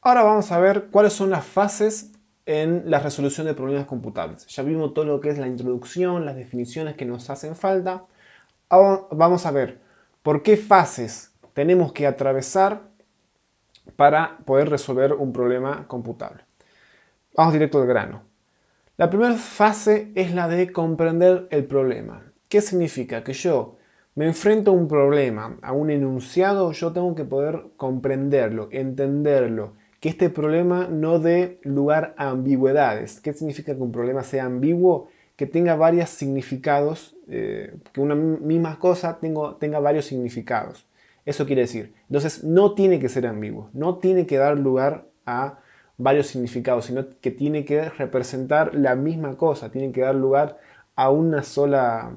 Ahora vamos a ver cuáles son las fases en la resolución de problemas computables. Ya vimos todo lo que es la introducción, las definiciones que nos hacen falta. Ahora vamos a ver por qué fases tenemos que atravesar para poder resolver un problema computable. Vamos directo al grano. La primera fase es la de comprender el problema. ¿Qué significa? Que yo me enfrento a un problema, a un enunciado, yo tengo que poder comprenderlo, entenderlo, que este problema no dé lugar a ambigüedades. ¿Qué significa que un problema sea ambiguo? Que tenga varios significados, que una misma cosa tenga varios significados. Eso quiere decir, entonces no tiene que ser ambiguo, no tiene que dar lugar a varios significados, sino que tiene que representar la misma cosa, tiene que dar lugar a una sola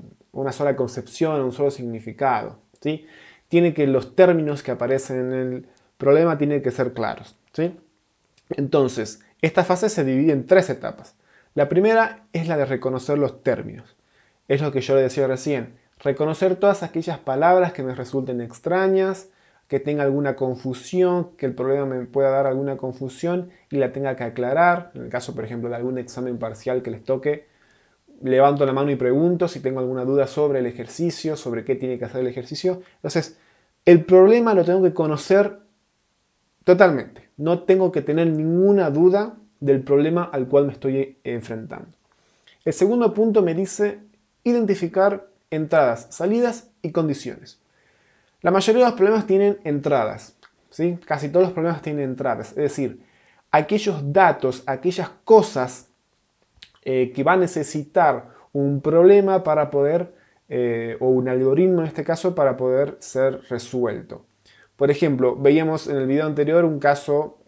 concepción, a un solo significado. ¿Sí? Tiene que los términos que aparecen en el problema tienen que ser claros. ¿Sí? Entonces, esta fase se divide en tres etapas. La primera es la de reconocer los términos. Es lo que yo le decía recién. Reconocer todas aquellas palabras que me resulten extrañas, que tenga alguna confusión, que el problema me pueda dar alguna confusión y la tenga que aclarar. En el caso, por ejemplo, de algún examen parcial que les toque, levanto la mano y pregunto si tengo alguna duda sobre el ejercicio, sobre qué tiene que hacer el ejercicio. Entonces, el problema lo tengo que conocer totalmente. No tengo que tener ninguna duda del problema al cual me estoy enfrentando. El segundo punto me dice identificar entradas, salidas y condiciones. La mayoría de los problemas tienen entradas, ¿sí? Casi todos los problemas tienen entradas, es decir, aquellos datos, aquellas cosas que va a necesitar un problema para poder, o un algoritmo en este caso, para poder ser resuelto. Por ejemplo, veíamos en el video anterior un caso,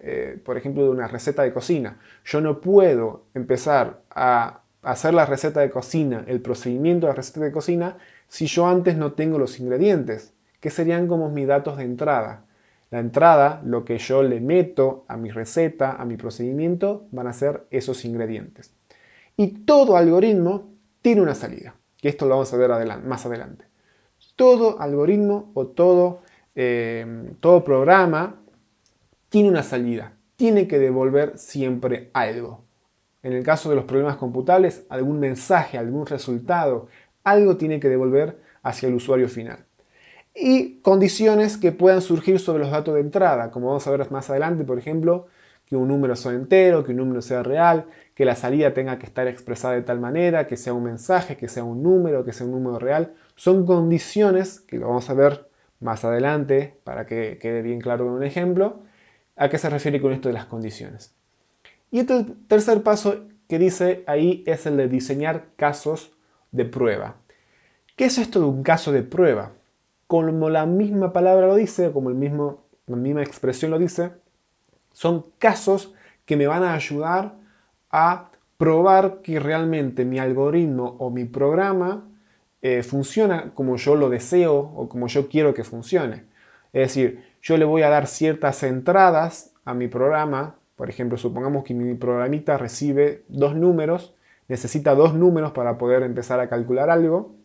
por ejemplo, de una receta de cocina. Yo no puedo empezar a hacer la receta de cocina, el procedimiento de la receta de cocina, si yo antes no tengo los ingredientes, que serían como mis datos de entrada. La entrada, lo que yo le meto a mi receta, a mi procedimiento, van a ser esos ingredientes. Y todo algoritmo tiene una salida, que esto lo vamos a ver más adelante. Todo algoritmo o todo programa tiene una salida, tiene que devolver siempre algo. En el caso de los problemas computables, algún mensaje, algún resultado, algo tiene que devolver hacia el usuario final. Y condiciones que puedan surgir sobre los datos de entrada, como vamos a ver más adelante, por ejemplo, que un número sea entero, que un número sea real, que la salida tenga que estar expresada de tal manera, que sea un mensaje, que sea un número, que sea un número real. Son condiciones que lo vamos a ver más adelante para que quede bien claro con un ejemplo, a qué se refiere con esto de las condiciones. Y este tercer paso que dice ahí es el de diseñar casos de prueba. ¿Qué es esto de un caso de prueba? Como la misma palabra lo dice, como la misma expresión lo dice, son casos que me van a ayudar a probar que realmente mi algoritmo o mi programa funciona como yo lo deseo o como yo quiero que funcione. Es decir, yo le voy a dar ciertas entradas a mi programa. Por ejemplo, supongamos que mi programita recibe dos números, necesita dos números para poder empezar a calcular algo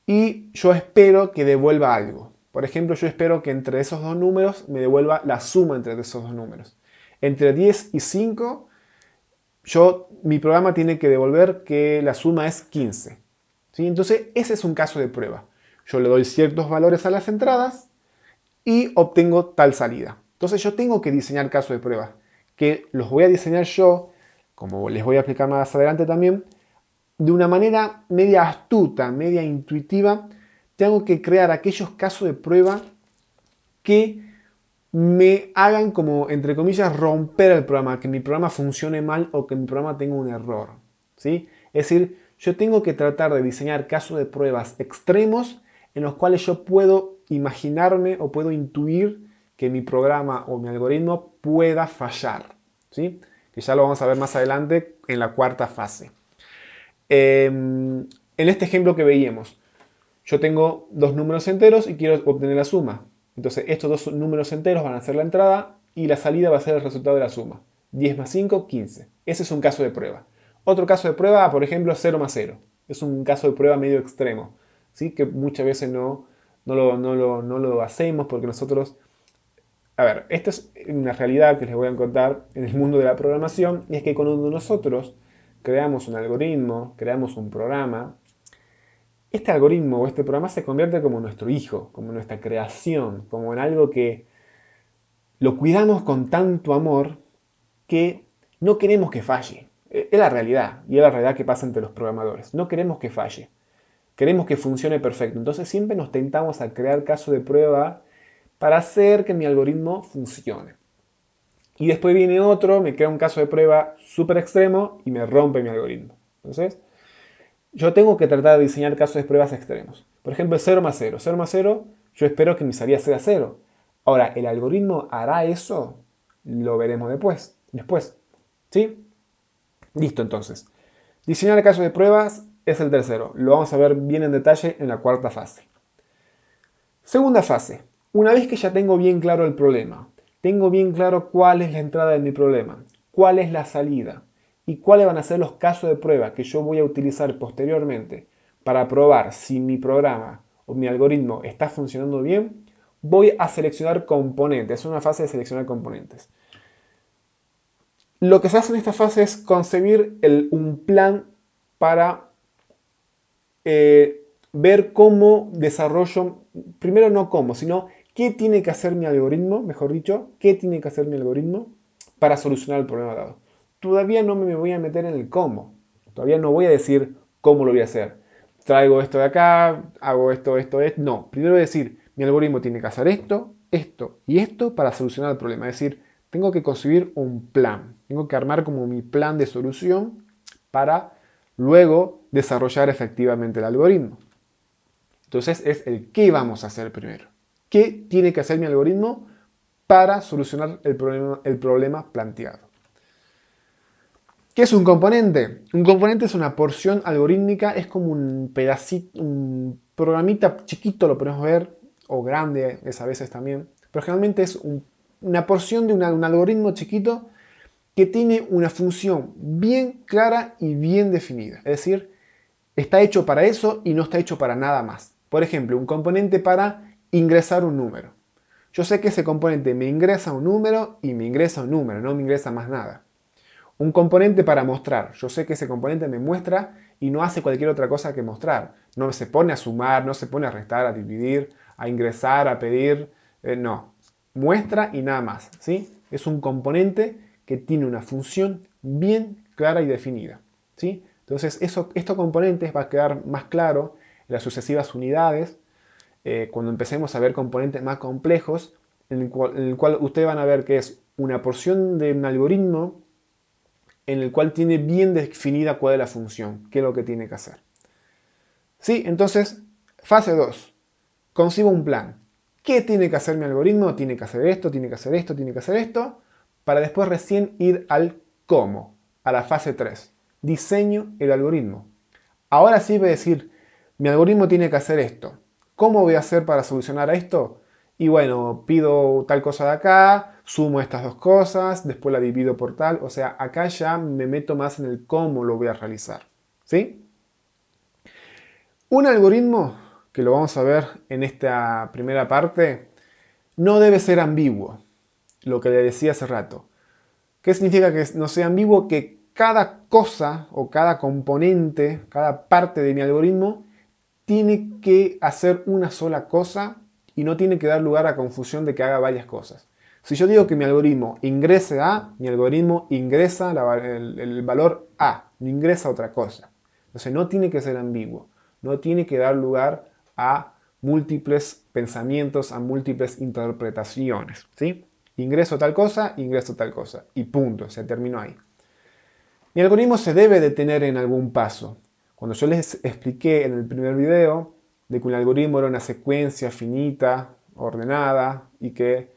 y yo espero que devuelva algo. Por ejemplo, yo espero que entre esos dos números me devuelva la suma entre esos dos números. Entre 10 y 5, mi programa tiene que devolver que la suma es 15. ¿Sí? Entonces, ese es un caso de prueba. Yo le doy ciertos valores a las entradas y obtengo tal salida. Entonces, yo tengo que diseñar casos de prueba, que los voy a diseñar yo, como les voy a explicar más adelante también, de una manera media astuta, media intuitiva, tengo que crear aquellos casos de prueba que me hagan como, entre comillas, romper el programa, que mi programa funcione mal o que mi programa tenga un error. ¿Sí? Es decir, yo tengo que tratar de diseñar casos de pruebas extremos en los cuales yo puedo imaginarme o puedo intuir que mi programa o mi algoritmo pueda fallar. ¿Sí? Que ya lo vamos a ver más adelante en la cuarta fase. En este ejemplo que veíamos, yo tengo dos números enteros y quiero obtener la suma. Entonces estos dos números enteros van a ser la entrada y la salida va a ser el resultado de la suma. 10 más 5, 15. Ese es un caso de prueba. Otro caso de prueba, por ejemplo, 0 más 0. Es un caso de prueba medio extremo, ¿sí? Que muchas veces no lo hacemos porque nosotros A ver, esto es una realidad que les voy a contar en el mundo de la programación, y es que cuando nosotros creamos un algoritmo, creamos un programa, este algoritmo o este programa se convierte como nuestro hijo, como nuestra creación, como en algo que lo cuidamos con tanto amor que no queremos que falle. Es la realidad, y es la realidad que pasa entre los programadores. No queremos que falle, queremos que funcione perfecto. Entonces siempre nos tentamos a crear casos de prueba para hacer que mi algoritmo funcione. Y después viene otro, me crea un caso de prueba súper extremo y me rompe mi algoritmo. Entonces, yo tengo que tratar de diseñar casos de pruebas extremos. Por ejemplo, 0 más 0. 0 más 0, yo espero que mi salida sea 0. Ahora, ¿el algoritmo hará eso? Lo veremos después. ¿Sí? Listo, entonces. Diseñar casos de pruebas es el tercero. Lo vamos a ver bien en detalle en la cuarta fase. Segunda fase. Una vez que ya tengo bien claro el problema, tengo bien claro cuál es la entrada de mi problema, cuál es la salida y cuáles van a ser los casos de prueba que yo voy a utilizar posteriormente para probar si mi programa o mi algoritmo está funcionando bien, voy a seleccionar componentes. Es una fase de seleccionar componentes. Lo que se hace en esta fase es concebir un plan para ver cómo desarrollo, primero no cómo, sino qué tiene que hacer mi algoritmo, mejor dicho, qué tiene que hacer mi algoritmo para solucionar el problema dado. Todavía no me voy a meter en el cómo, todavía no voy a decir cómo lo voy a hacer. Traigo esto de acá, hago esto. No, primero voy a decir, mi algoritmo tiene que hacer esto, esto y esto para solucionar el problema. Es decir, tengo que concebir un plan, tengo que armar como mi plan de solución para luego desarrollar efectivamente el algoritmo. Entonces es el qué vamos a hacer primero. ¿Qué tiene que hacer mi algoritmo para solucionar el problema planteado? ¿Qué es un componente? Un componente es una porción algorítmica, es como un pedacito, un programita chiquito, lo podemos ver, o grande es a veces también, pero generalmente es una porción de un algoritmo chiquito que tiene una función bien clara y bien definida. Es decir, está hecho para eso y no está hecho para nada más. Por ejemplo, un componente para ingresar un número. Yo sé que ese componente me ingresa un número y me ingresa un número, no me ingresa más nada. Un componente para mostrar. Yo sé que ese componente me muestra y no hace cualquier otra cosa que mostrar. No se pone a sumar, no se pone a restar, a dividir, a ingresar, a pedir. No. Muestra y nada más. ¿Sí? Es un componente que tiene una función bien clara y definida. ¿Sí? Entonces, estos componentes va a quedar más claro en las sucesivas unidades, cuando empecemos a ver componentes más complejos, en el cual ustedes van a ver que es una porción de un algoritmo en el cual tiene bien definida cuál es la función, qué es lo que tiene que hacer. ¿Sí? Entonces, fase 2. Concibo un plan. ¿Qué tiene que hacer mi algoritmo? Tiene que hacer esto, tiene que hacer esto, tiene que hacer esto, para después recién ir al cómo, a la fase 3. Diseño el algoritmo. Ahora sí voy a decir, mi algoritmo tiene que hacer esto. ¿Cómo voy a hacer para solucionar esto? Y bueno, pido tal cosa de acá, sumo estas dos cosas, después la divido por tal. O sea, acá ya me meto más en el cómo lo voy a realizar. ¿Sí? Un algoritmo, que lo vamos a ver en esta primera parte, no debe ser ambiguo. Lo que le decía hace rato. ¿Qué significa que no sea ambiguo? Que cada cosa o cada componente, cada parte de mi algoritmo tiene que hacer una sola cosa y no tiene que dar lugar a confusión de que haga varias cosas. Si yo digo que mi algoritmo ingrese A, mi algoritmo ingresa el valor A, no ingresa otra cosa. Entonces no tiene que ser ambiguo, no tiene que dar lugar a múltiples pensamientos, a múltiples interpretaciones. ¿Sí? Ingreso tal cosa y punto, se terminó ahí. Mi algoritmo se debe detener en algún paso. Cuando yo les expliqué en el primer video de que un algoritmo era una secuencia finita, ordenada y que,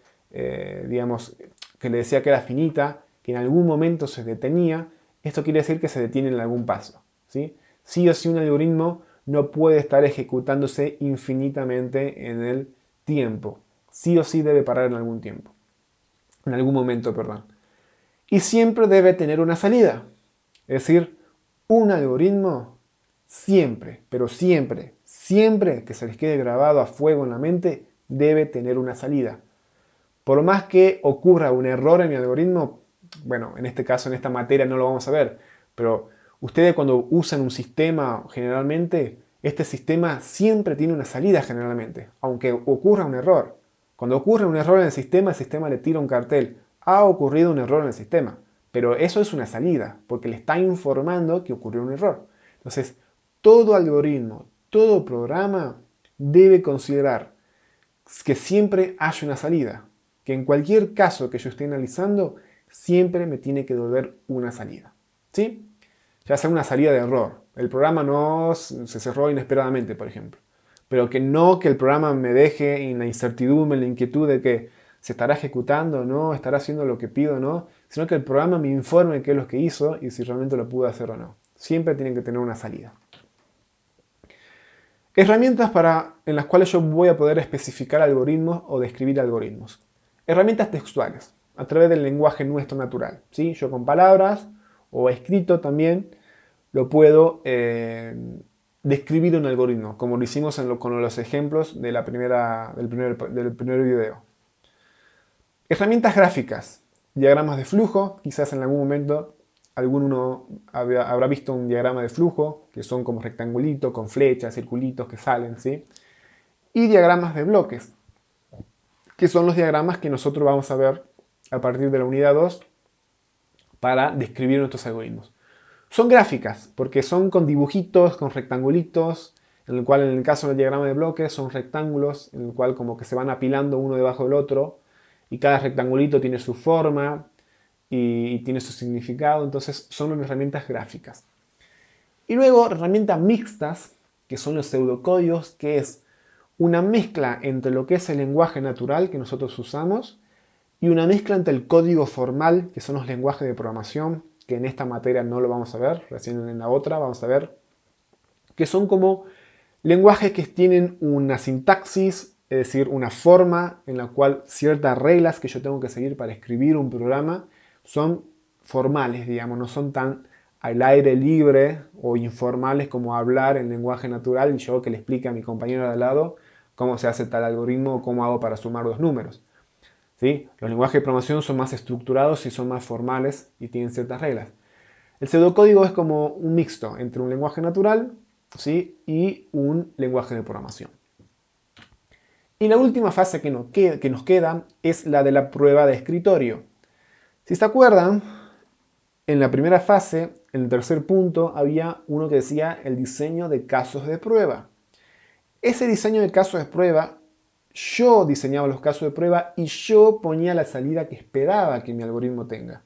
digamos, que le decía que era finita, que en algún momento se detenía, esto quiere decir que se detiene en algún paso. ¿Sí? Sí o sí un algoritmo no puede estar ejecutándose infinitamente en el tiempo. Sí o sí debe parar en algún tiempo. En algún momento, perdón. Y siempre debe tener una salida. Es decir, un algoritmo siempre, pero siempre que se les quede grabado a fuego en la mente, debe tener una salida. Por más que ocurra un error en mi algoritmo, bueno, en este caso, en esta materia no lo vamos a ver, pero ustedes cuando usan un sistema generalmente, este sistema siempre tiene una salida generalmente, aunque ocurra un error. Cuando ocurre un error en el sistema le tira un cartel. Ha ocurrido un error en el sistema. Pero eso es una salida, porque le está informando que ocurrió un error. Entonces, todo algoritmo, todo programa debe considerar que siempre hay una salida. Que en cualquier caso que yo esté analizando, siempre me tiene que devolver una salida. ¿Sí? Ya sea una salida de error. El programa no se cerró inesperadamente, por ejemplo. Pero que no que el programa me deje en la incertidumbre, en la inquietud de que se estará ejecutando o no, estará haciendo lo que pido o no, sino que el programa me informe qué es lo que hizo y si realmente lo pudo hacer o no. Siempre tiene que tener una salida. Herramientas en las cuales yo voy a poder especificar algoritmos o describir algoritmos. Herramientas textuales, a través del lenguaje nuestro natural. ¿Sí? Yo con palabras o escrito también lo puedo describir un algoritmo, como lo hicimos con los ejemplos de del primer video. Herramientas gráficas, diagramas de flujo, quizás en algún momento alguno habrá visto un diagrama de flujo, que son como rectangulitos, con flechas, circulitos que salen, ¿sí? Y diagramas de bloques, que son los diagramas que nosotros vamos a ver a partir de la unidad 2 para describir nuestros algoritmos. Son gráficas, porque son con dibujitos, con rectangulitos, en el cual en el caso del diagrama de bloques son rectángulos, en el cual como que se van apilando uno debajo del otro, y cada rectangulito tiene su forma y tiene su significado, entonces son herramientas gráficas. Y luego herramientas mixtas, que son los pseudocódigos, que es una mezcla entre lo que es el lenguaje natural que nosotros usamos y una mezcla entre el código formal, que son los lenguajes de programación, que en esta materia no lo vamos a ver, recién en la otra vamos a ver, que son como lenguajes que tienen una sintaxis, es decir, una forma en la cual ciertas reglas que yo tengo que seguir para escribir un programa son formales, digamos, no son tan al aire libre o informales como hablar en lenguaje natural y yo que le explique a mi compañero de al lado cómo se hace tal algoritmo o cómo hago para sumar dos números. ¿Sí? Los lenguajes de programación son más estructurados y son más formales y tienen ciertas reglas. El pseudocódigo es como un mixto entre un lenguaje natural, ¿sí? Y un lenguaje de programación. Y la última fase que nos queda es la de la prueba de escritorio. Si se acuerdan, en la primera fase, en el tercer punto, había uno que decía el diseño de casos de prueba. Ese diseño de casos de prueba, yo diseñaba los casos de prueba y yo ponía la salida que esperaba que mi algoritmo tenga.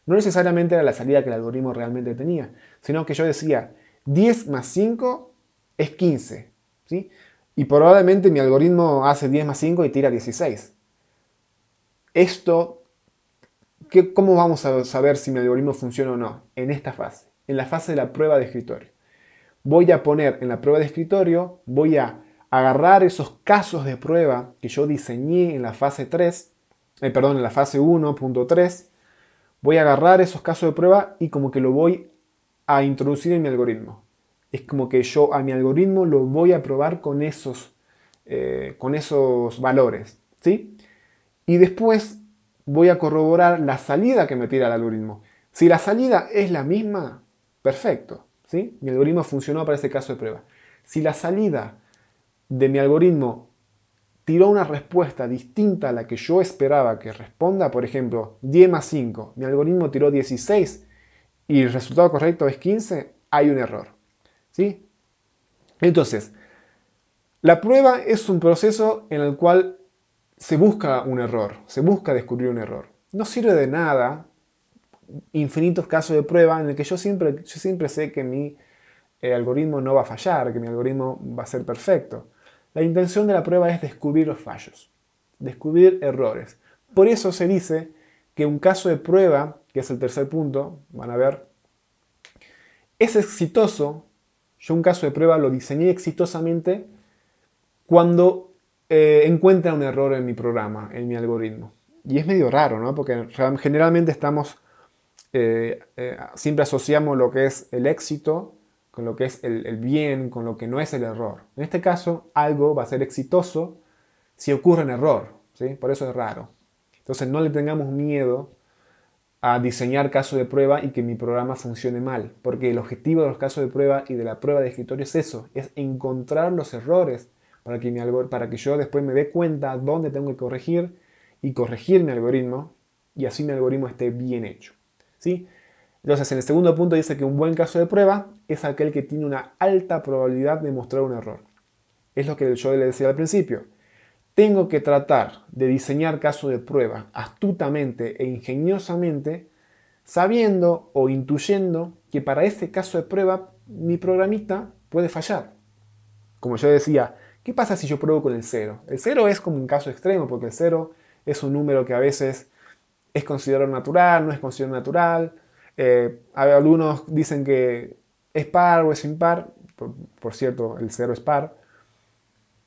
No necesariamente era la salida que el algoritmo realmente tenía, sino que yo decía 10 más 5 es 15. ¿Sí? Y probablemente mi algoritmo hace 10 más 5 y tira 16. Esto, ¿cómo vamos a saber si mi algoritmo funciona o no? En esta fase, en la fase de la prueba de escritorio. Voy a poner en la prueba de escritorio, voy a agarrar esos casos de prueba que yo diseñé en la fase 3, en la fase 1.3, voy a agarrar esos casos de prueba y como que lo voy a introducir en mi algoritmo. Es como que yo a mi algoritmo lo voy a probar con esos valores, ¿sí? Y después voy a corroborar la salida que me tira el algoritmo. Si la salida es la misma, perfecto, ¿sí? Mi algoritmo funcionó para ese caso de prueba. Si la salida de mi algoritmo tiró una respuesta distinta a la que yo esperaba que responda, por ejemplo, 10 más 5, mi algoritmo tiró 16 y el resultado correcto es 15, hay un error, ¿sí? Entonces, la prueba es un proceso en el cual se busca un error, se busca descubrir un error. No sirve de nada infinitos casos de prueba en el que yo siempre sé que mi algoritmo no va a fallar, que mi algoritmo va a ser perfecto. La intención de la prueba es descubrir los fallos, descubrir errores. Por eso se dice que un caso de prueba, que es el tercer punto, van a ver, es exitoso. Yo un caso de prueba lo diseñé exitosamente cuando encuentra un error en mi programa, en mi algoritmo. Y es medio raro, ¿no? Porque generalmente siempre asociamos lo que es el éxito con lo que es el bien, con lo que no es el error. En este caso, algo va a ser exitoso si ocurre un error, ¿sí? Por eso es raro. Entonces no le tengamos miedo a diseñar casos de prueba y que mi programa funcione mal, porque el objetivo de los casos de prueba y de la prueba de escritorio es eso, es encontrar los errores para que yo después me dé cuenta dónde tengo que corregir y corregir mi algoritmo y así mi algoritmo esté bien hecho. ¿Sí? Entonces, en el segundo punto dice que un buen caso de prueba es aquel que tiene una alta probabilidad de mostrar un error. Es lo que yo le decía al principio. Tengo que tratar de diseñar casos de prueba astutamente e ingeniosamente, sabiendo o intuyendo que para ese caso de prueba mi programita puede fallar. Como yo decía, ¿qué pasa si yo pruebo con el cero? El cero es como un caso extremo, porque el cero es un número que a veces es considerado natural, no es considerado natural. Algunos dicen que es par o es impar. Por cierto, el cero es par.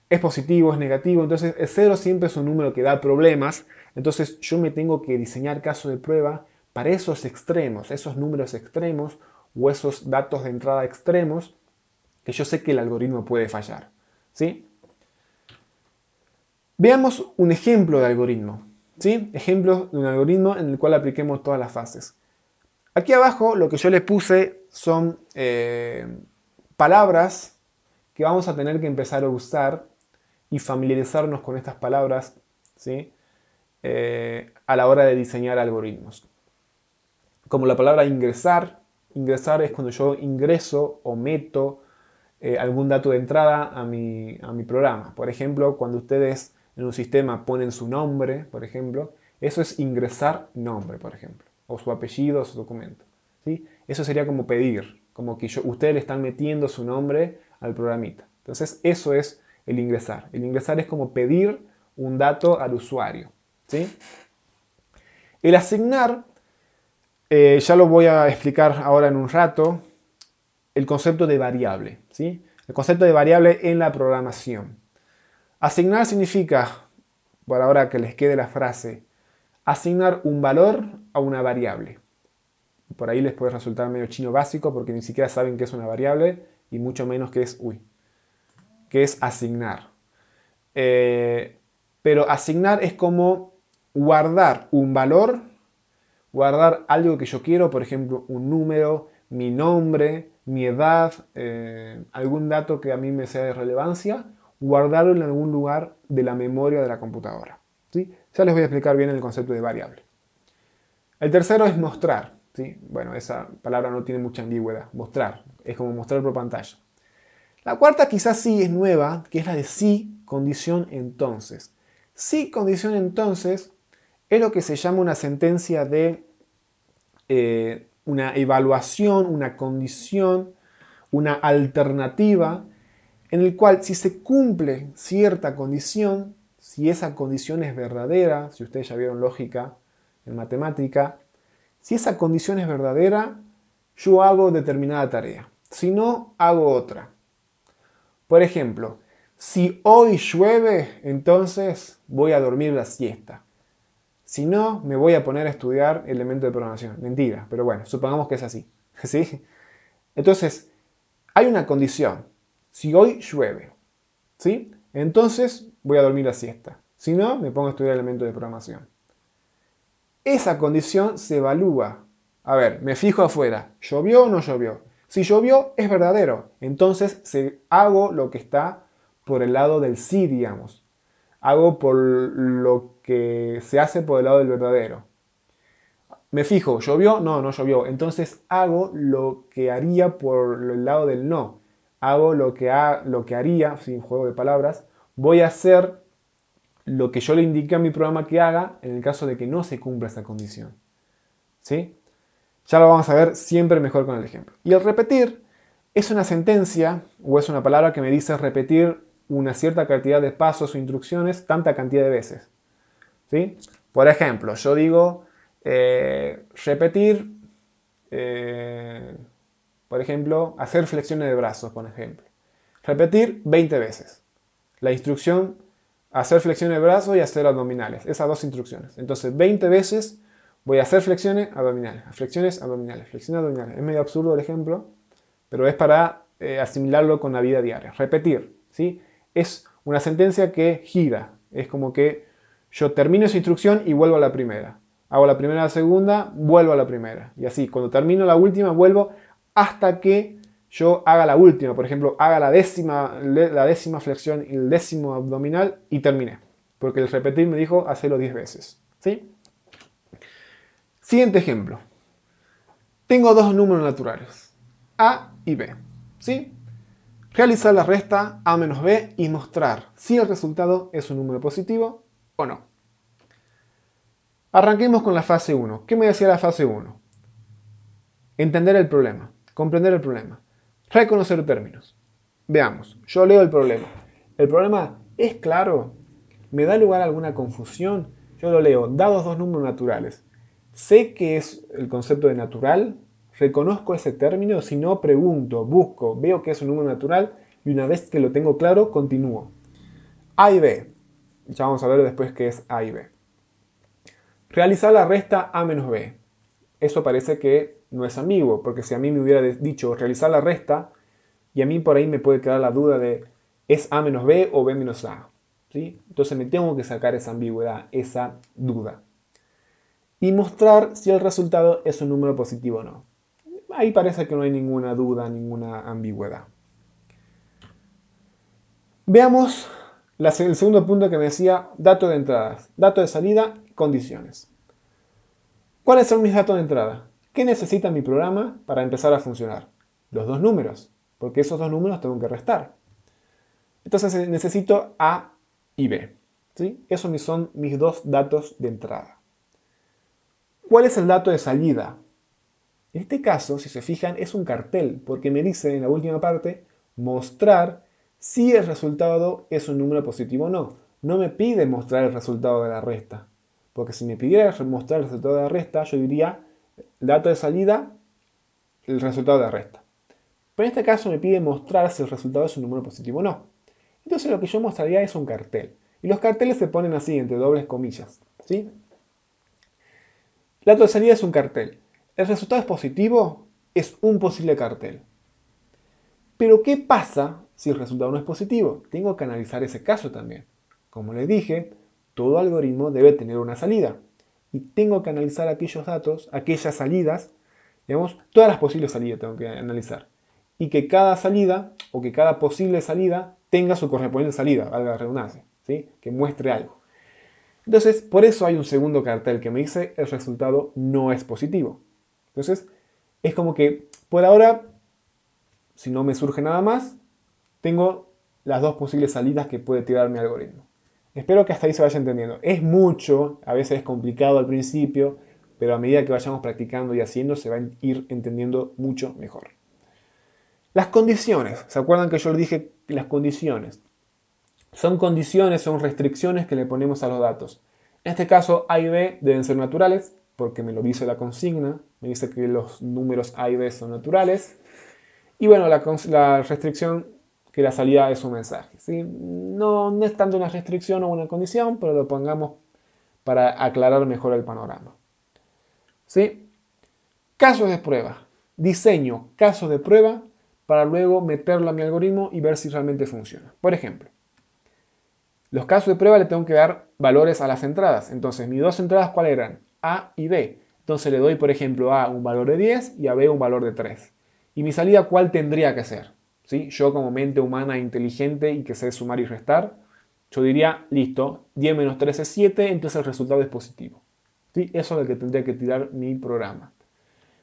Es positivo, es negativo. Entonces, el cero siempre es un número que da problemas. Entonces, yo me tengo que diseñar casos de prueba para esos extremos, esos números extremos o esos datos de entrada extremos que yo sé que el algoritmo puede fallar. ¿Sí? Veamos un ejemplo de algoritmo. ¿Sí? Ejemplo de un algoritmo en el cual apliquemos todas las fases. Aquí abajo lo que yo le puse son palabras que vamos a tener que empezar a usar y familiarizarnos con estas palabras, ¿sí? A la hora de diseñar algoritmos. Como la palabra ingresar. Ingresar es cuando yo ingreso o meto algún dato de entrada a mi programa. Por ejemplo, cuando ustedes en un sistema ponen su nombre, por ejemplo, eso es ingresar nombre, por ejemplo, o su apellido o su documento. ¿Sí? Eso sería como pedir, como que ustedes le están metiendo su nombre al programita. Entonces, eso es el ingresar. El ingresar es como pedir un dato al usuario. ¿Sí? El asignar, ya lo voy a explicar ahora en un rato, el concepto de variable. ¿Sí? El concepto de variable en la programación. Asignar significa, por ahora que les quede la frase, asignar un valor a una variable. Por ahí les puede resultar medio chino básico porque ni siquiera saben qué es una variable y mucho menos qué es asignar. Pero asignar es como guardar un valor, guardar algo que yo quiero, por ejemplo, un número, mi nombre, mi edad, algún dato que a mí me sea de relevancia, guardarlo en algún lugar de la memoria de la computadora. ¿Sí? Ya les voy a explicar bien el concepto de variable. El tercero es mostrar. ¿Sí? Bueno, esa palabra no tiene mucha ambigüedad. Mostrar. Es como mostrar por pantalla. La cuarta quizás sí es nueva, que es la de sí, condición, entonces. Sí, condición, entonces, es lo que se llama una sentencia de una evaluación, una condición, una alternativa, en el cual si se cumple cierta condición, si esa condición es verdadera, si ustedes ya vieron lógica en matemática, si esa condición es verdadera, yo hago determinada tarea. Si no, hago otra. Por ejemplo, si hoy llueve, entonces voy a dormir la siesta. Si no, me voy a poner a estudiar elementos de programación. Mentira, pero bueno, supongamos que es así. ¿Sí? Entonces, hay una condición. Si hoy llueve, ¿sí? Entonces voy a dormir la siesta. Si no, me pongo a estudiar elementos de programación. Esa condición se evalúa. A ver, me fijo afuera. ¿Llovió o no llovió? Si llovió, es verdadero. Entonces hago lo que está por el lado del sí, digamos. Hago por lo que se hace por el lado del verdadero. Me fijo, ¿llovió? No, no llovió. Entonces hago lo que haría por el lado del no. Hago lo que haría, sin juego de palabras. Voy a hacer lo que yo le indiqué a mi programa que haga en el caso de que no se cumpla esa condición. ¿Sí? Ya lo vamos a ver siempre mejor con el ejemplo. Y el repetir es una sentencia o es una palabra que me dice repetir una cierta cantidad de pasos o instrucciones tanta cantidad de veces. ¿Sí? Por ejemplo, yo digo repetir, por ejemplo, hacer flexiones de brazos, por ejemplo. Repetir 20 veces. La instrucción, hacer flexiones de brazos y hacer abdominales. Esas dos instrucciones. Entonces, 20 veces voy a hacer flexiones abdominales, flexiones abdominales, flexiones abdominales. Es medio absurdo el ejemplo, pero es para asimilarlo con la vida diaria. Repetir, ¿sí? Es una sentencia que gira. Es como que Yo termino esa instrucción y vuelvo a la primera. Hago la primera a la segunda, vuelvo a la primera. Y así, cuando termino la última, vuelvo hasta que yo haga la última. Por ejemplo, haga la décima flexión y el décimo abdominal y terminé. Porque el repetir me dijo hacerlo 10 veces. ¿Sí? Siguiente ejemplo. Tengo dos números naturales, A y B. ¿Sí? Realizar la resta A menos B y mostrar si el resultado es un número positivo o no. Arranquemos con la fase 1. ¿Qué me decía la fase 1? Entender el problema, comprender el problema, reconocer términos. Veamos, yo leo el problema. ¿El problema es claro? ¿Me da lugar a alguna confusión? Yo lo leo, dados dos números naturales. Sé que es el concepto de natural, reconozco ese término, si no pregunto, busco, veo que es un número natural y una vez que lo tengo claro, continúo. A y B. Ya vamos a ver después qué es A y B. Realizar la resta A menos B. Eso parece que no es ambiguo, porque si a mí me hubiera dicho realizar la resta, y a mí por ahí me puede quedar la duda de ¿es A menos B o B menos A? ¿Sí? Entonces me tengo que sacar esa ambigüedad, esa duda. Y mostrar si el resultado es un número positivo o no. Ahí parece que no hay ninguna duda, ninguna ambigüedad. Veamos el segundo punto que me decía, datos de entradas, datos de salida, condiciones. ¿Cuáles son mis datos de entrada? ¿Qué necesita mi programa para empezar a funcionar? Los dos números, porque esos dos números tengo que restar. Entonces necesito A y B. ¿Sí? Esos son mis dos datos de entrada. ¿Cuál es el dato de salida? En este caso, si se fijan, es un cartel, porque me dice en la última parte mostrar si el resultado es un número positivo o no. No me pide mostrar el resultado de la resta, porque si me pidiera mostrar el resultado de la resta, yo diría dato de salida, el resultado de la resta. Pero en este caso me pide mostrar si el resultado es un número positivo o no. Entonces lo que yo mostraría es un cartel. Y los carteles se ponen así, entre dobles comillas. ¿Sí? El dato de salida es un cartel. El resultado es positivo, es un posible cartel. Pero ¿qué pasa si el resultado no es positivo? Tengo que analizar ese caso también. Como les dije, todo algoritmo debe tener una salida. Y tengo que analizar aquellos datos, aquellas salidas, digamos, todas las posibles salidas tengo que analizar. Y que cada salida, o que cada posible salida, tenga su correspondiente salida, valga la redundancia, ¿sí? Que muestre algo. Entonces, por eso hay un segundo cartel que me dice el resultado no es positivo. Entonces, es como que por ahora, si no me surge nada más, tengo las dos posibles salidas que puede tirar mi algoritmo. Espero que hasta ahí se vaya entendiendo. Es mucho, a veces es complicado al principio, pero a medida que vayamos practicando y haciendo, se va a ir entendiendo mucho mejor. Las condiciones. ¿Se acuerdan que yo les dije las condiciones? Son condiciones, son restricciones que le ponemos a los datos. En este caso, A y B deben ser naturales, porque me lo dice la consigna. Me dice que los números A y B son naturales. Y bueno, la restricción, que la salida es un mensaje. ¿Sí? No es tanto una restricción o una condición, pero lo pongamos para aclarar mejor el panorama. ¿Sí? Casos de prueba. Diseño casos de prueba para luego meterlo a mi algoritmo y ver si realmente funciona. Por ejemplo, los casos de prueba le tengo que dar valores a las entradas. Entonces, mis dos entradas, ¿cuáles eran? A y B. Entonces le doy, por ejemplo, a un valor de 10 y a B un valor de 3. ¿Y mi salida cuál tendría que ser? ¿Sí? Yo como mente humana inteligente y que sé sumar y restar, yo diría, listo, 10 menos 3 es 7, entonces el resultado es positivo. ¿Sí? Eso es lo que tendría que tirar mi programa.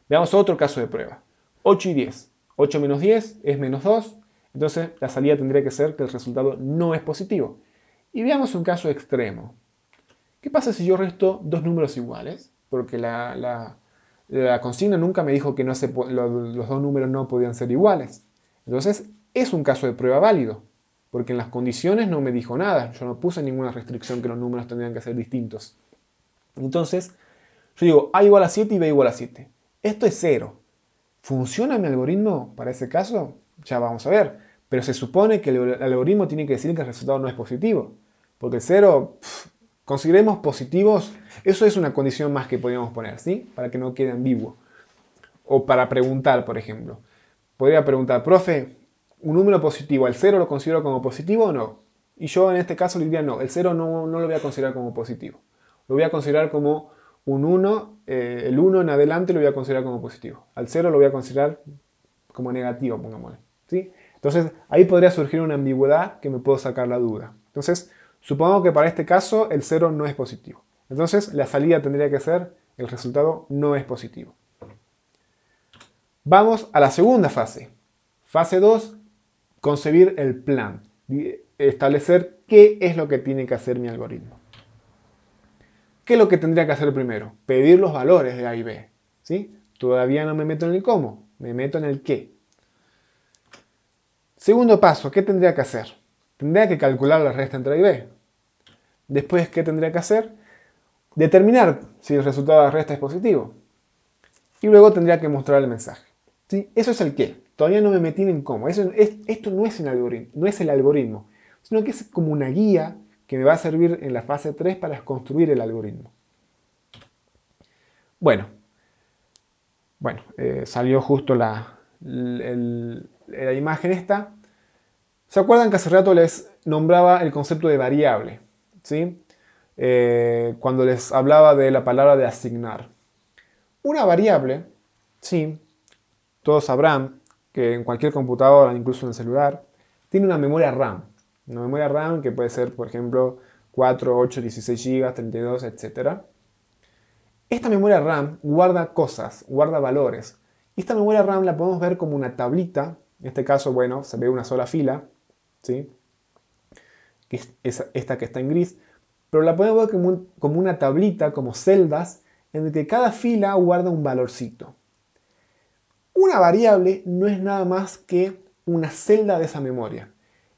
Veamos otro caso de prueba. 8 y 10. 8 menos 10 es menos 2, entonces la salida tendría que ser que el resultado no es positivo. Y veamos un caso extremo. ¿Qué pasa si yo resto dos números iguales? Porque la consigna nunca me dijo que los dos números no podían ser iguales. Entonces, es un caso de prueba válido. Porque en las condiciones no me dijo nada. Yo no puse ninguna restricción que los números tendrían que ser distintos. Entonces, yo digo A igual a 7 y B igual a 7. Esto es 0. ¿Funciona mi algoritmo para ese caso? Ya vamos a ver. Pero se supone que el algoritmo tiene que decir que el resultado no es positivo. Porque el 0, consideremos positivos, eso es una condición más que podríamos poner, ¿sí? Para que no quede ambiguo. O para preguntar, por ejemplo. Podría preguntar, profe, ¿un número positivo, el 0 lo considero como positivo o no? Y yo en este caso le diría no, el 0 no lo voy a considerar como positivo. Lo voy a considerar como un 1, el 1 en adelante lo voy a considerar como positivo. Al 0 lo voy a considerar como negativo, pongámosle. ¿Sí? Entonces ahí podría surgir una ambigüedad que me puedo sacar la duda. Entonces, supongo que para este caso el 0 no es positivo. Entonces la salida tendría que ser el resultado no es positivo. Vamos a la segunda fase. Fase 2, concebir el plan. Establecer qué es lo que tiene que hacer mi algoritmo. ¿Qué es lo que tendría que hacer primero? Pedir los valores de A y B. ¿Sí? Todavía no me meto en el cómo, me meto en el qué. Segundo paso, ¿qué tendría que hacer? Tendría que calcular la resta entre A y B. Después, ¿qué tendría que hacer? Determinar si el resultado de la resta es positivo. Y luego tendría que mostrar el mensaje. ¿Sí? Eso es el qué. Todavía no me metí en cómo. Esto no es el algoritmo, sino que es como una guía que me va a servir en la fase 3 para construir el algoritmo. Bueno, salió justo la imagen esta. ¿Se acuerdan que hace rato les nombraba el concepto de variable? ¿Sí? Cuando les hablaba de la palabra de asignar. Una variable, sí, todos sabrán que en cualquier computadora, incluso en el celular, tiene una memoria RAM. Una memoria RAM que puede ser, por ejemplo, 4, 8, 16 GB, 32, etc. Esta memoria RAM guarda cosas, guarda valores. Y esta memoria RAM la podemos ver como una tablita. En este caso, bueno, se ve una sola fila, ¿sí? Que es esta que está en gris. Pero la podemos ver como una tablita, como celdas, en el que cada fila guarda un valorcito. Una variable no es nada más que una celda de esa memoria.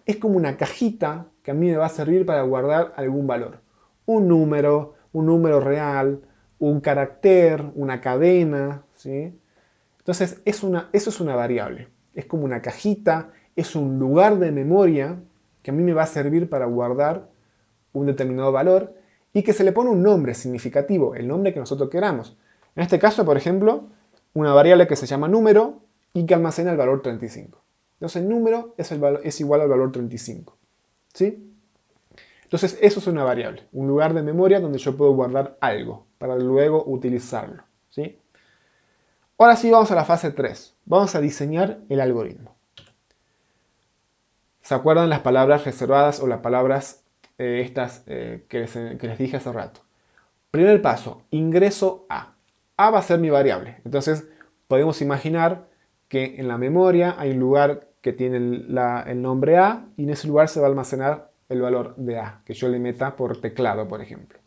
Es como una cajita que a mí me va a servir para guardar algún valor. Un número real, un carácter, una cadena, ¿sí? Entonces eso es una variable. Es como una cajita, es un lugar de memoria que a mí me va a servir para guardar un determinado valor y que se le pone un nombre significativo, el nombre que nosotros queramos. En este caso, por ejemplo, una variable que se llama número y que almacena el valor 35. Entonces el número es igual al valor 35. ¿Sí? Entonces eso es una variable, un lugar de memoria donde yo puedo guardar algo para luego utilizarlo. ¿Sí? Ahora sí vamos a la fase 3. Vamos a diseñar el algoritmo. ¿Se acuerdan las palabras reservadas o las palabras estas que les dije hace rato? Primer paso, ingreso A. A va a ser mi variable. Entonces podemos imaginar que en la memoria hay un lugar que tiene el nombre A y en ese lugar se va a almacenar el valor de A, que yo le meta por teclado, por ejemplo.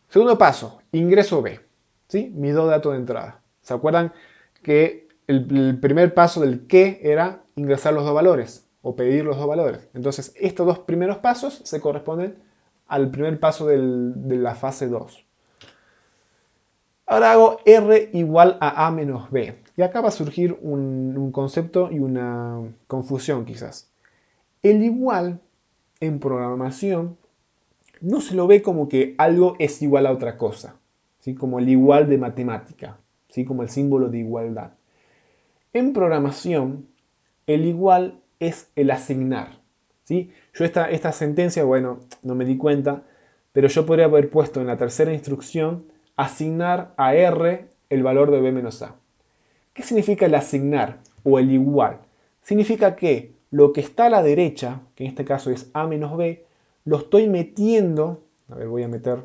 Segundo paso, ingreso B. ¿Sí? Mis dos datos de entrada. ¿Se acuerdan que el primer paso del qué era ingresar los dos valores o pedir los dos valores? Entonces estos dos primeros pasos se corresponden al primer paso de la fase 2. Ahora hago R igual a menos B. Y acá va a surgir un concepto y una confusión quizás. El igual en programación no se lo ve como que algo es igual a otra cosa, ¿sí? Como el igual de matemática, ¿sí? Como el símbolo de igualdad. En programación, el igual es el asignar. ¿Sí? Yo esta sentencia, bueno, no me di cuenta, pero yo podría haber puesto en la tercera instrucción asignar a R el valor de B menos A. ¿Qué significa el asignar o el igual? Significa que lo que está a la derecha, que en este caso es A menos B, lo estoy metiendo, a ver, voy a meter,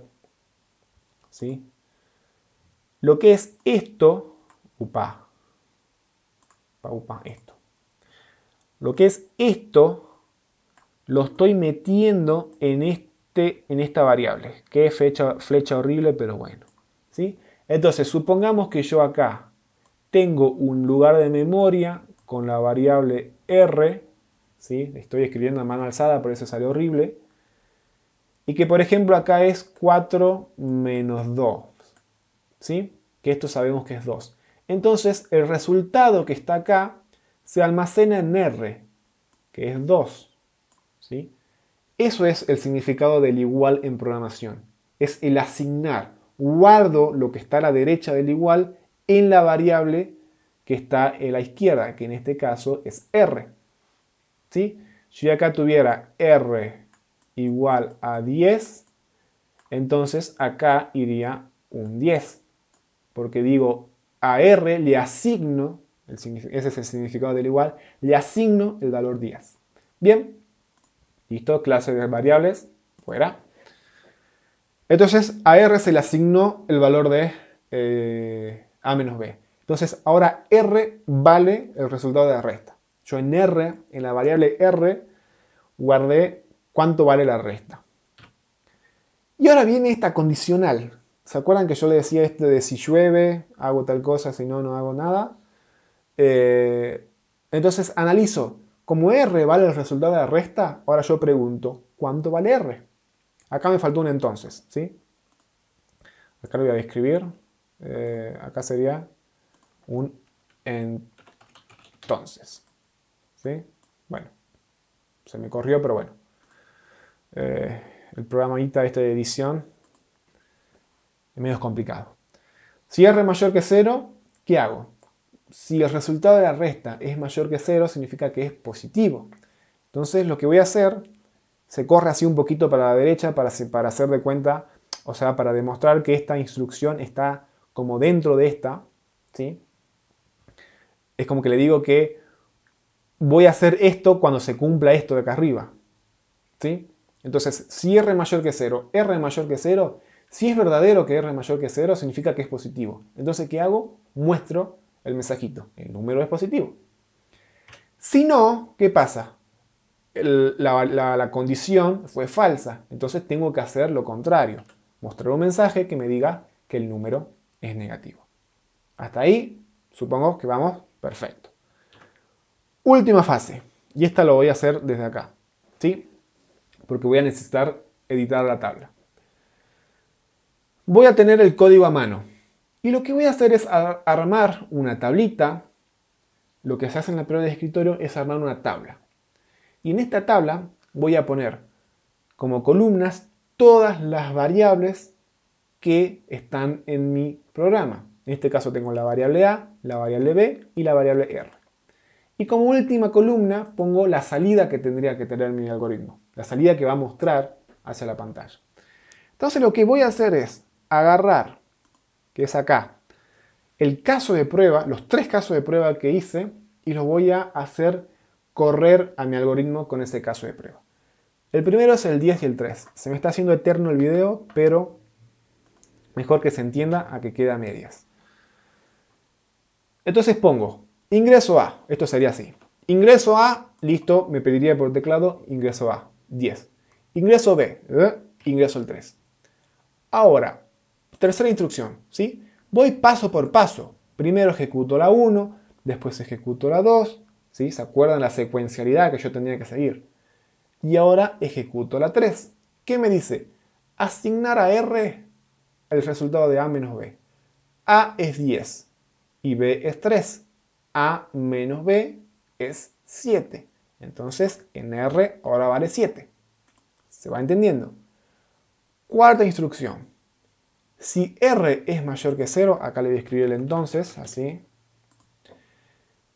¿sí? Lo que es esto, esto. Lo que es esto, lo estoy metiendo en esta variable, que es flecha horrible, pero bueno, ¿sí? Entonces, supongamos que yo acá tengo un lugar de memoria con la variable R, ¿sí? Estoy escribiendo a mano alzada, por eso sale horrible. Y que por ejemplo acá es 4 menos 2, ¿sí? Que esto sabemos que es 2. Entonces el resultado que está acá se almacena en R, que es 2, ¿sí? Eso es el significado del igual en programación. Es el asignar. Guardo lo que está a la derecha del igual en la variable que está en la izquierda, que en este caso es R. ¿Sí? Si yo acá tuviera R igual a 10, entonces acá iría un 10. Porque digo, a R le asigno, ese es el significado del igual, le asigno el valor 10. Bien, listo, clase de variables, fuera. Entonces a R se le asignó el valor de A menos B. Entonces ahora R vale el resultado de la resta. Yo en R, en la variable R, guardé cuánto vale la resta. Y ahora viene esta condicional. ¿Se acuerdan que yo le decía de si llueve, hago tal cosa, si no, no hago nada? Entonces analizo. Como R vale el resultado de la resta, ahora yo pregunto, ¿cuánto vale R? Acá me faltó un entonces, ¿sí? Acá lo voy a escribir. Acá sería un entonces. ¿Sí? Bueno, se me corrió, pero bueno. El programita este de edición es medio complicado. Si R es mayor que 0, ¿qué hago? Si el resultado de la resta es mayor que 0, significa que es positivo. Entonces lo que voy a hacer, se corre así un poquito para la derecha para hacer de cuenta, o sea, para demostrar que esta instrucción está como dentro de esta, ¿sí? Es como que le digo que voy a hacer esto cuando se cumpla esto de acá arriba, ¿sí? Entonces, si R es mayor que 0, R es mayor que 0, si es verdadero que R es mayor que 0, significa que es positivo. Entonces, ¿qué hago? Muestro el mensajito. El número es positivo. Si no, ¿qué pasa? La condición fue falsa. Entonces tengo que hacer lo contrario. Mostrar un mensaje que me diga que el número es negativo. Hasta ahí, supongo que vamos perfecto. Última fase. Y esta lo voy a hacer desde acá. ¿Sí? Porque voy a necesitar editar la tabla. Voy a tener el código a mano. Y lo que voy a hacer es armar una tablita. Lo que se hace en la prueba de escritorio es armar una tabla. Y en esta tabla voy a poner como columnas todas las variables que están en mi programa. En este caso tengo la variable A, la variable B y la variable R. Y como última columna pongo la salida que tendría que tener mi algoritmo. La salida que va a mostrar hacia la pantalla. Entonces lo que voy a hacer es agarrar, que es acá, el caso de prueba, los 3 casos de prueba que hice, y los voy a hacer correr a mi algoritmo con ese caso de prueba. El primero es el 10 y el 3. Se me está haciendo eterno el video, pero mejor que se entienda a que quede a medias. Entonces pongo ingreso A, esto sería así. Ingreso A, listo, me pediría por teclado ingreso A, 10. Ingreso B, ingreso el 3. Ahora, tercera instrucción, ¿sí? Voy paso por paso. Primero ejecuto la 1, después ejecuto la 2, ¿sí? ¿Se acuerdan la secuencialidad que yo tenía que seguir? Y ahora ejecuto la 3. ¿Qué me dice? Asignar a R el resultado de A menos B. A es 10 y B es 3. A menos B es 7. Entonces en R ahora vale 7. ¿Se va entendiendo? Cuarta instrucción. Si R es mayor que 0, acá le voy a escribir el entonces, así.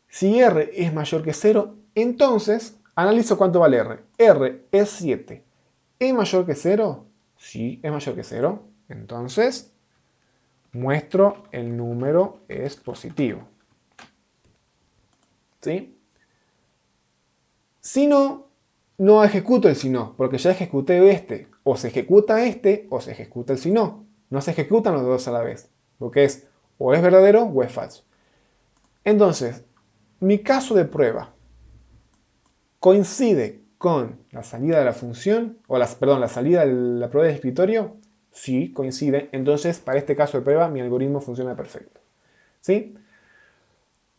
Si R es mayor que 0, entonces analizo cuánto vale R. R es 7. ¿Es mayor que 0? Sí, es mayor que 0. Entonces, muestro el número es positivo. ¿Sí? Si no, no ejecuto el si no, porque ya ejecuté este. O se ejecuta este o se ejecuta el si no. No se ejecutan los dos a la vez, porque es o es verdadero o es falso. Entonces, mi caso de prueba coincide con la salida de la función, la salida de la prueba de escritorio. Sí, coincide. Entonces, para este caso de prueba, mi algoritmo funciona perfecto. ¿Sí?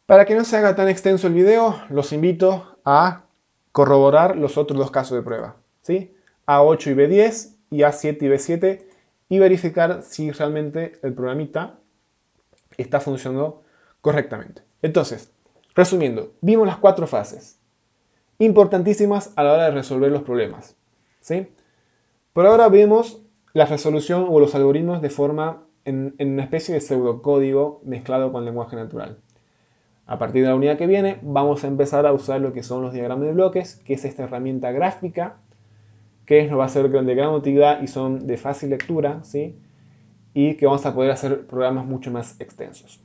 Para que no se haga tan extenso el video, los invito a corroborar los otros 2 casos de prueba. ¿Sí? A8 y B10 y A7 y B7 y verificar si realmente el programita está funcionando correctamente. Entonces, resumiendo, vimos las 4 fases importantísimas a la hora de resolver los problemas. ¿Sí? Por ahora vemos la resolución o los algoritmos de forma en una especie de pseudocódigo mezclado con lenguaje natural. A partir de la unidad que viene vamos a empezar a usar lo que son los diagramas de bloques, que es esta herramienta gráfica, que nos va a ser de gran utilidad y son de fácil lectura, ¿sí? Y que vamos a poder hacer programas mucho más extensos.